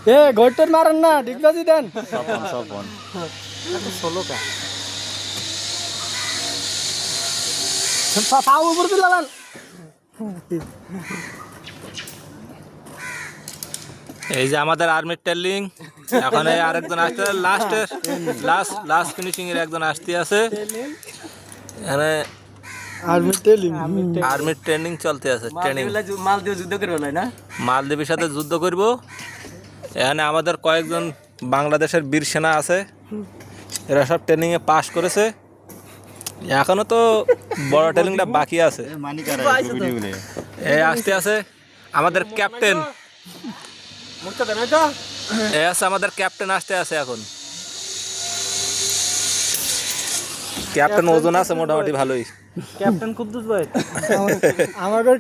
এ ঘরটার মারেন না ডিগবাজি দেন সপন ষোলোটা পাও উপর দিলাম এই যে আমাদের আর্মির টেলিং এখন এই আরেকজন আসতে লাস্ট ফিনিশিং এর একজন আসতে আছে এখানে আর্মির ট্রেনিং চলতে আছে ট্রেনিং মালদ্বীপ যুদ্ধ করবে না মালদ্বীপের সাথে যুদ্ধ করব এখানে আমাদের কয়েকজন বাংলাদেশের বীর সেনা আছে এরা সব ট্রেনিংয়ে পাস করেছে এখনো তো বড় ট্রেনিংটা বাকি আছে এই আসতে আছে আমাদের ক্যাপ্টেন এই আছে আমাদের ক্যাপ্টেন আসতে আছে এখন ক্যাপ্টেন ওজন আছে মোটামুটি ভালোই ক্যাপ্টেন কুদ্দুস ভাই আমাদের